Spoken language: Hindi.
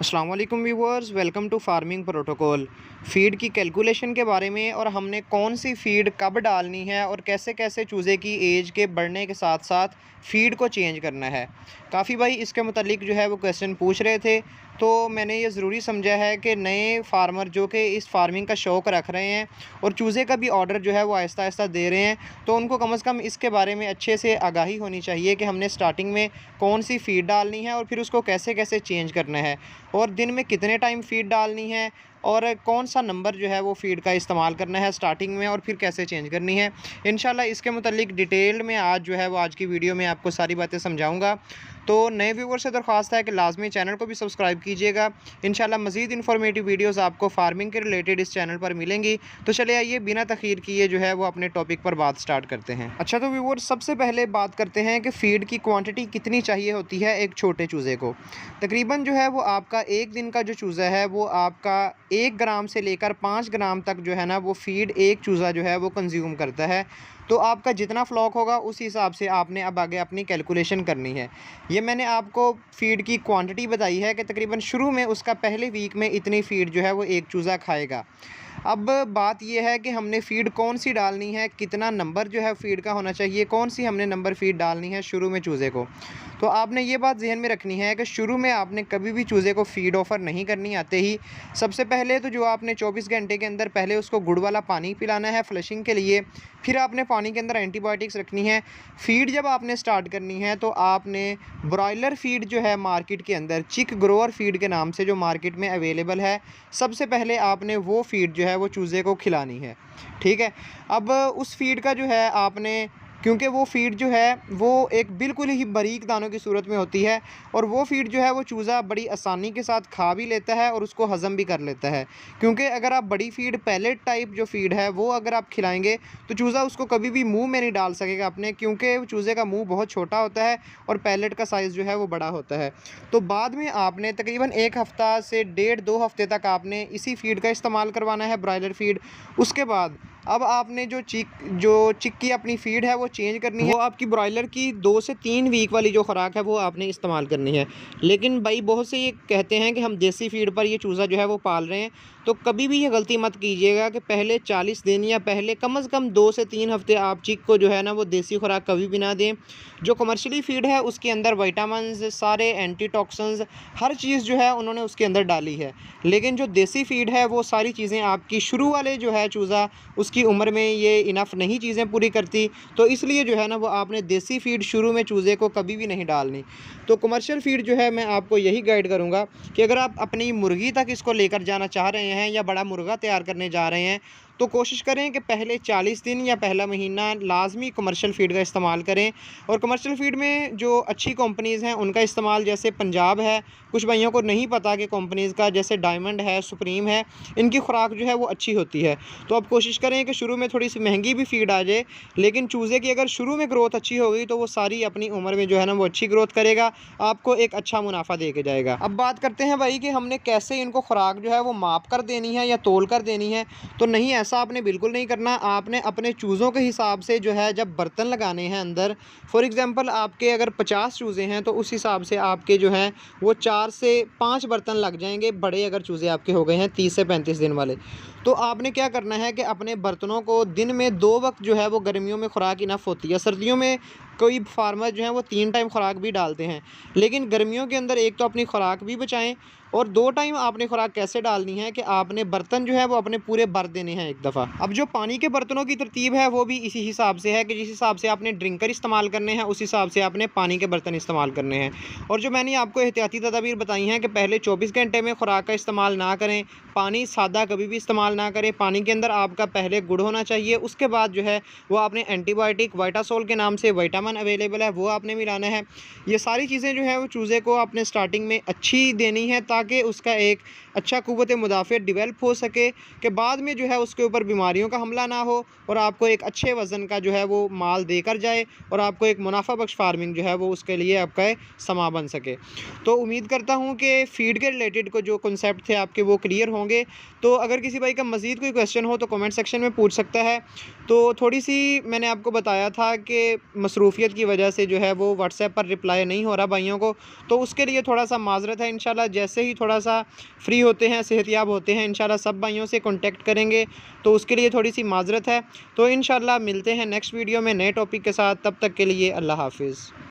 अस्सलाम वालेकुम viewers, welcome to farming protocol. Feed की कैलकुलेशन के बारे में और हमने कौन सी फ़ीड कब डालनी है और कैसे कैसे चूज़े की एज के बढ़ने के साथ साथ फ़ीड को चेंज करना है। काफ़ी भाई इसके मुतालिक जो है वो क्वेश्चन पूछ रहे थे, तो मैंने ये ज़रूरी समझा है कि नए फार्मर जो कि इस फार्मिंग का शौक़ रख रहे हैं और चूज़े का भी ऑर्डर जो है वो आहिस्ता आहिस्ता दे रहे हैं, तो उनको कम से कम इसके बारे में अच्छे से आगाही होनी चाहिए कि हमने स्टार्टिंग में कौन सी फ़ीड डालनी है और फिर उसको कैसे कैसे चेंज करना है और दिन में कितने टाइम फ़ीड डालनी है और कौन-सा नंबर जो है वो फ़ीड का इस्तेमाल करना है स्टार्टिंग में और फिर कैसे चेंज करनी है। इंशाल्लाह इसके मुतालिक डिटेल में आज जो है वो आज की वीडियो में आपको सारी बातें समझाऊँगा। तो नए व्यूअर से दरख्वास्त है कि लाज़मी चैनल को भी सब्सक्राइब कीजिएगा। इंशाल्लाह मज़ीद इन्फॉर्मेटिव वीडियोज़ आपको फार्मिंग के रिलेटेड इस चैनल पर मिलेंगी। तो चलिए आइए बिना तख़ीर किए जो है वो अपने टॉपिक पर बात स्टार्ट करते हैं। अच्छा, तो व्यूअर्स सबसे पहले बात करते हैं कि फ़ीड की क्वांटिटी कितनी चाहिए होती है एक छोटे चूज़े को। तकरीबन जो है वो आपका एक दिन का जो चूज़ा है वो आपका 1 ग्राम से लेकर 5 ग्राम तक जो है ना वो फ़ीड एक चूज़ा जो है वो कंज़्यूम करता है। तो आपका जितना फ्लॉक होगा उस हिसाब से आपने अब आगे अपनी कैलकुलेशन करनी है। ये मैंने आपको फ़ीड की क्वांटिटी बताई है कि तकरीबन शुरू में उसका पहले वीक में इतनी फ़ीड जो है वो एक चूज़ा खाएगा। अब बात ये है कि हमने फ़ीड कौन-सी डालनी है, कितना नंबर जो है फ़ीड का होना चाहिए, कौन-सी हमने नंबर फ़ीड डालनी है शुरू में चूज़े को। तो आपने ये बात ज़हन में रखनी है कि शुरू में आपने कभी भी चूज़े को फ़ीड ऑफ़र नहीं करनी आते ही। सबसे पहले तो जो आपने 24 घंटे के अंदर पहले उसको गुड़ वाला पानी पिलाना है फ्लशिंग के लिए, फिर आपने पानी के अंदर एंटीबायोटिक्स रखनी है। फ़ीड जब आपने स्टार्ट करनी है तो आपने ब्रॉयलर फ़ीड जो है मार्केट के अंदर चिक ग्रोअर फ़ीड के नाम से जो मार्केट में अवेलेबल है, सबसे पहले आपने वो फ़ीड जो है वो चूज़े को खिलानी है, ठीक है? अब उस फ़ीड का जो है आपने, क्योंकि वो फ़ीड जो है वो एक बिल्कुल ही बारीक दानों की सूरत में होती है और वो फ़ीड जो है वो चूज़ा बड़ी आसानी के साथ खा भी लेता है और उसको हज़म भी कर लेता है। क्योंकि अगर आप बड़ी फ़ीड पैलेट टाइप जो फ़ीड है वो अगर आप खिलाएँगे तो चूज़ा उसको कभी भी मुँह में नहीं डाल सकेगा अपने, क्योंकि चूज़े का मुँह बहुत छोटा होता है और पैलेट का साइज़ जो है वो बड़ा होता है। तो बाद में आपने तकरीबन 1 हफ़्ता से डेढ़ 2 हफ़्ते तक आपने इसी फ़ीड का इस्तेमाल करवाना है, ब्रॉयलर फ़ीड। उसके बाद अब आपने जो चिक की अपनी फ़ीड है वो चेंज करनी है। वो आपकी ब्रॉयलर की 2 से 3 वीक वाली जो खुराक है वो आपने इस्तेमाल करनी है। लेकिन भाई बहुत से ये कहते हैं कि हम देसी फ़ीड पर ये चूज़ा जो है वो पाल रहे हैं, तो कभी भी ये गलती मत कीजिएगा कि पहले 40 दिन या पहले कम से कम 2 से 3 हफ़्ते आप चिक को जो है ना वो देसी खुराक कभी भी ना दें। जो कमर्शियली फ़ीड है उसके अंदर विटामिन्स, सारे एंटीटॉक्सिन्स, हर चीज़ जो है उन्होंने उसके अंदर डाली है। लेकिन जो देसी फ़ीड है वो सारी चीज़ें आपकी शुरू वाले जो है चूज़ा उसकी उम्र में ये इनफ नहीं चीज़ें पूरी करती, तो इसलिए जो है ना वो आपने देसी फ़ीड शुरू में चूज़े को कभी भी नहीं डालनी। तो कमर्शियल फ़ीड जो है मैं आपको यही गाइड करूँगा कि अगर आप अपनी मुर्गी तक इसको लेकर जाना चाह रहे हैं या बड़ा मुर्गा तैयार करने जा रहे हैं, तो कोशिश करें कि पहले 40 दिन या पहला महीना लाज़मी कमर्शियल फ़ीड का इस्तेमाल करें। और कमर्शियल फ़ीड में जो अच्छी कंपनीज़ हैं उनका इस्तेमाल, जैसे पंजाब है, कुछ भाइयों को नहीं पता कि कंपनीज़ का, जैसे डायमंड है, सुप्रीम है, इनकी खुराक जो है वो अच्छी होती है। तो आप कोशिश करें कि शुरू में थोड़ी-सी महंगी भी फ़ीड आ जाए, लेकिन चूज़े की अगर शुरू में ग्रोथ अच्छी हो गई तो वो सारी अपनी उम्र में जो है ना वो अच्छी ग्रोथ करेगा, आपको एक अच्छा मुनाफ़ा दे के जाएगा। अब बात करते हैं भाई कि हमने कैसे इनको खुराक जो है वो माप कर देनी है या तौल कर देनी है। तो नहीं, ऐसा आपने बिल्कुल नहीं करना। आपने अपने चूज़ों के हिसाब से जो है जब बर्तन लगाने हैं अंदर, फॉर एग्ज़ाम्पल आपके अगर 50 चूज़े हैं तो उस हिसाब से आपके जो हैं वो 4 से 5 बर्तन लग जाएँगे, बड़े अगर चूज़े आपके हो गए हैं 30 से 35 दिन वाले। तो आपने क्या करना है कि अपने बर्तनों को दिन में 2 वक़्त जो है वो गर्मियों में खुराक इनफ़ होती है। सर्दियों में कोई फार्मर जो हैं वो 3 टाइम खुराक भी डालते हैं। लेकिन गर्मियों के अंदर एक तो अपनी खुराक भी बचाएँ और 2 टाइम आपने खुराक कैसे डालनी है कि आपने बर्तन जो है वो अपने पूरे भर देने हैं एक दफ़ा। अब जो पानी के बर्तनों की तरतीब है वो भी इसी हिसाब से है कि जिस हिसाब से आपने ड्रिंकर इस्तेमाल करने हैं उस हिसाब से आपने पानी के बर्तन इस्तेमाल करने हैं। और जो मैंने आपको एहतियाती तदाबीर बताई हैं कि पहले 24 घंटे में खुराक का इस्तेमाल ना करें, पानी सादा कभी भी इस्तेमाल ना करें, पानी के अंदर आपका पहले गुड़ होना चाहिए, उसके बाद जो है वो आपने एंटीबायोटिक विटासोल के नाम से विटामिन अवेलेबल है वो आपने मिलाना है। ये सारी चीज़ें जो है वो चूज़े को आपने स्टार्टिंग में अच्छी देनी है ताकि उसका एक अच्छा क़ुव्वत मुदाफ़ियत डेवलप हो सके, कि बाद में जो है उसके ऊपर बीमारियों का हमला ना हो और आपको एक अच्छे वज़न का जो है वो माल देकर जाए और आपको एक मुनाफ़ा बख्श फार्मिंग जो है वो उसके लिए आपका एक समा बन सके। तो उम्मीद करता हूँ कि फ़ीड के रिलेटेड को जो कॉन्सेप्ट थे आपके वो क्लियर होंगे। तो अगर किसी भाई का मज़ीद कोई क्वेश्चन हो तो कमेंट सेक्शन में पूछ सकता है। तो थोड़ी-सी मैंने आपको बताया था कि कैफ़ियत की वजह से जो है वो व्हाट्सएप पर रिप्लाई नहीं हो रहा भाइयों को, तो उसके लिए थोड़ा सा माजरत है। इंशाल्लाह जैसे ही थोड़ा सा फ्री होते हैं, सेहतियाब होते हैं, इंशाल्लाह सब भाइयों से कॉन्टेक्ट करेंगे, तो उसके लिए थोड़ी सी माजरत है। तो इंशाल्लाह मिलते हैं नेक्स्ट वीडियो में नए टॉपिक के साथ, तब तक के लिए अल्लाह हाफिज़।